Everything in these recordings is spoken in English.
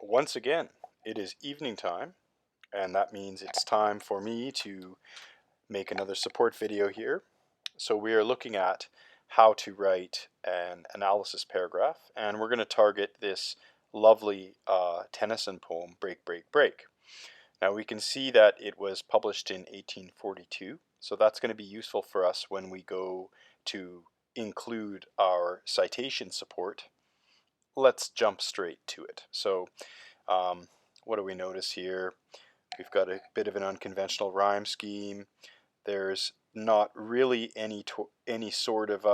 Once again, it is evening time, and that means it's time for me to make another support video here. So we are looking at how to write an analysis paragraph, and we're going to target this lovely Tennyson poem, Break, Break, Break. Now we can see that it was published in 1842, so that's going to be useful for us when we go to include our citation support. Let's jump straight to it. So what do we notice here? We've got a bit of an unconventional rhyme scheme. There's not really any sort of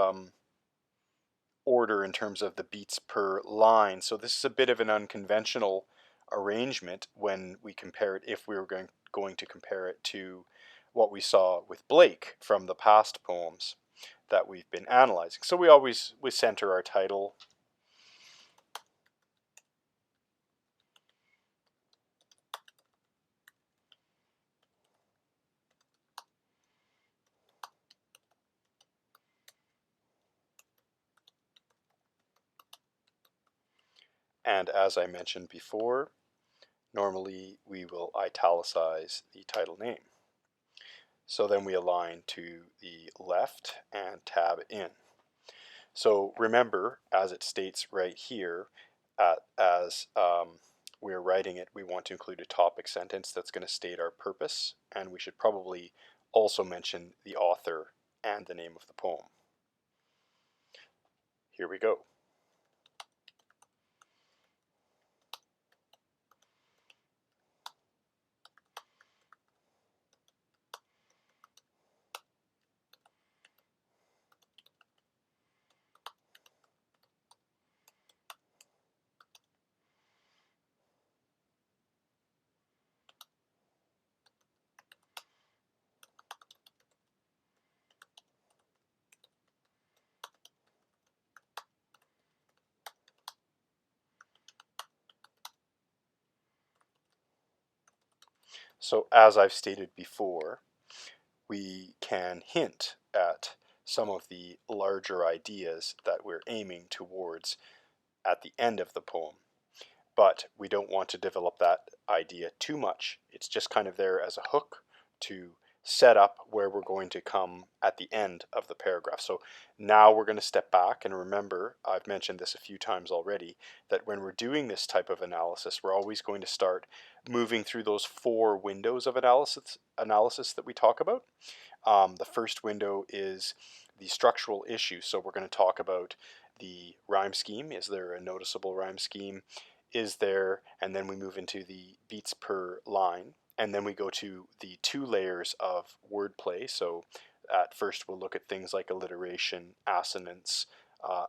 order in terms of the beats per line. So this is a bit of an unconventional arrangement when we compare it, if we were going to compare it to what we saw with Blake from the past poems that we've been analyzing. So we center our title. And as I mentioned before, normally we will italicize the title name. So then we align to the left and tab in. So remember, as it states right here, as we're writing it, we want to include a topic sentence that's going to state our purpose, and we should probably also mention the author and the name of the poem. Here we go. So as I've stated before, we can hint at some of the larger ideas that we're aiming towards at the end of the poem, but we don't want to develop that idea too much. It's just kind of there as a hook to set up where we're going to come at the end of the paragraph. So now we're going to step back and remember, I've mentioned this a few times already, that when we're doing this type of analysis, we're always going to start moving through those four windows of analysis that we talk about. The first window is the structural issue. So we're going to talk about the rhyme scheme. Is there a noticeable rhyme scheme? Is there, and then we move into the beats per line, and then we go to the two layers of wordplay. So at first we'll look at things like alliteration, assonance,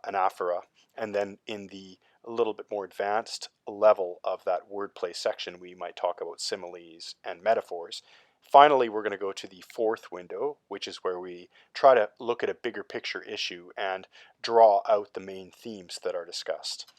anaphora, and then in the a little bit more advanced level of that wordplay section, we might talk about similes and metaphors. Finally, we're going to go to the fourth window, which is where we try to look at a bigger picture issue and draw out the main themes that are discussed.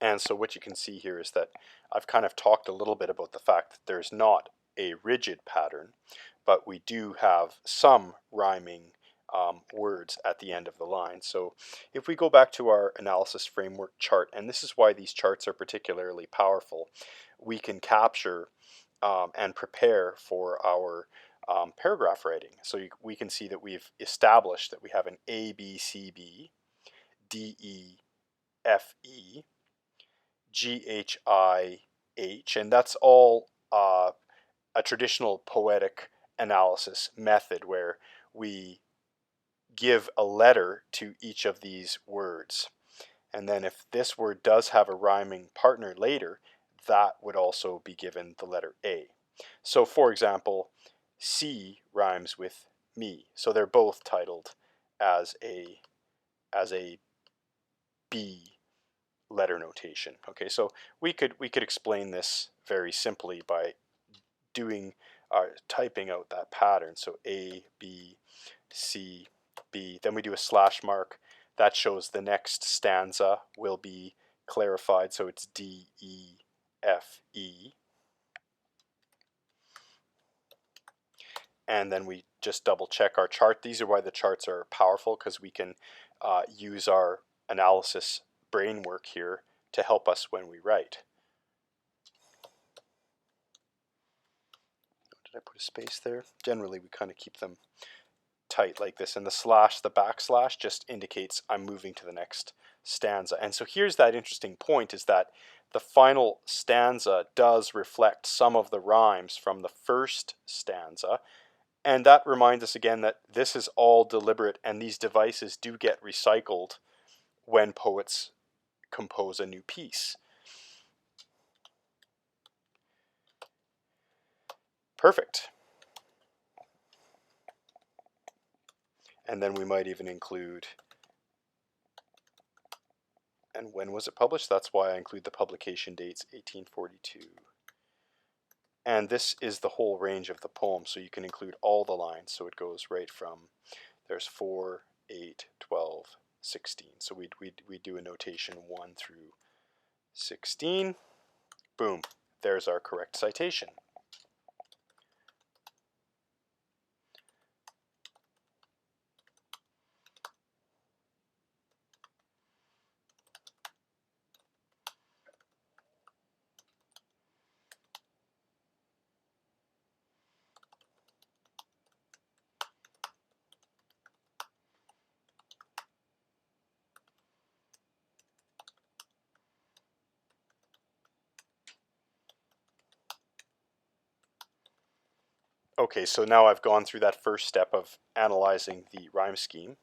And so what you can see here is that I've kind of talked a little bit about the fact that there's not a rigid pattern, but we do have some rhyming words at the end of the line. So if we go back to our analysis framework chart, and this is why these charts are particularly powerful, we can capture and prepare for our paragraph writing. So we can see that we've established that we have an A, B, C, B, D, E, F, E, G, H, I, H, and that's all a traditional poetic analysis method where we give a letter to each of these words. And then if this word does have a rhyming partner later, that would also be given the letter A. So for example, C rhymes with me. So they're both titled as a B letter notation. Okay, so we could explain this very simply by doing typing out that pattern. So A, B, C, B. Then we do a slash mark. That shows the next stanza will be clarified. So it's D, E, F, E. And then we just double check our chart. These are why the charts are powerful, because we can use our analysis brain work here to help us when we write. Did I put a space there? Generally, we kind of keep them tight like this, and the slash, the backslash, just indicates I'm moving to the next stanza. And so here's that interesting point, is that the final stanza does reflect some of the rhymes from the first stanza, and that reminds us again that this is all deliberate, and these devices do get recycled when poets compose a new piece. Perfect. And then we might even include, and when was it published? That's why I include the publication dates, 1842. And this is the whole range of the poem, so you can include all the lines. So it goes right from, there's 4, 8, 12, 16. So we do a notation 1 through 16. Boom, there's our correct citation. Okay, so now I've gone through that first step of analyzing the rhyme scheme.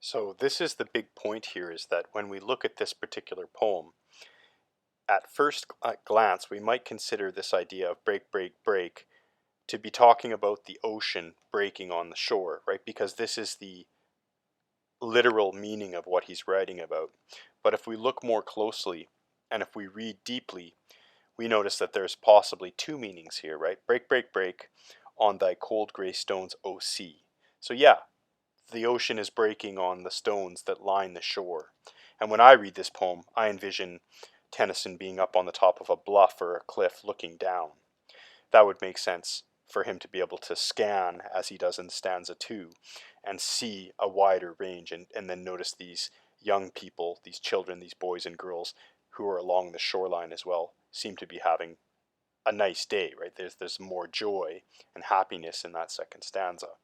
So this is the big point here, is that when we look at this particular poem, at first glance, we might consider this idea of break, break, break to be talking about the ocean breaking on the shore, right? Because this is the literal meaning of what he's writing about. But if we look more closely and if we read deeply, we notice that there's possibly two meanings here, right? Break, break, break on thy cold grey stones, O sea. So yeah, the ocean is breaking on the stones that line the shore. And when I read this poem, I envision Tennyson being up on the top of a bluff or a cliff looking down. That would make sense for him to be able to scan, as he does in stanza 2, and see a wider range, and then notice these young people, these children, these boys and girls who are along the shoreline as well, seem to be having a nice day, right? There's more joy and happiness in that second stanza.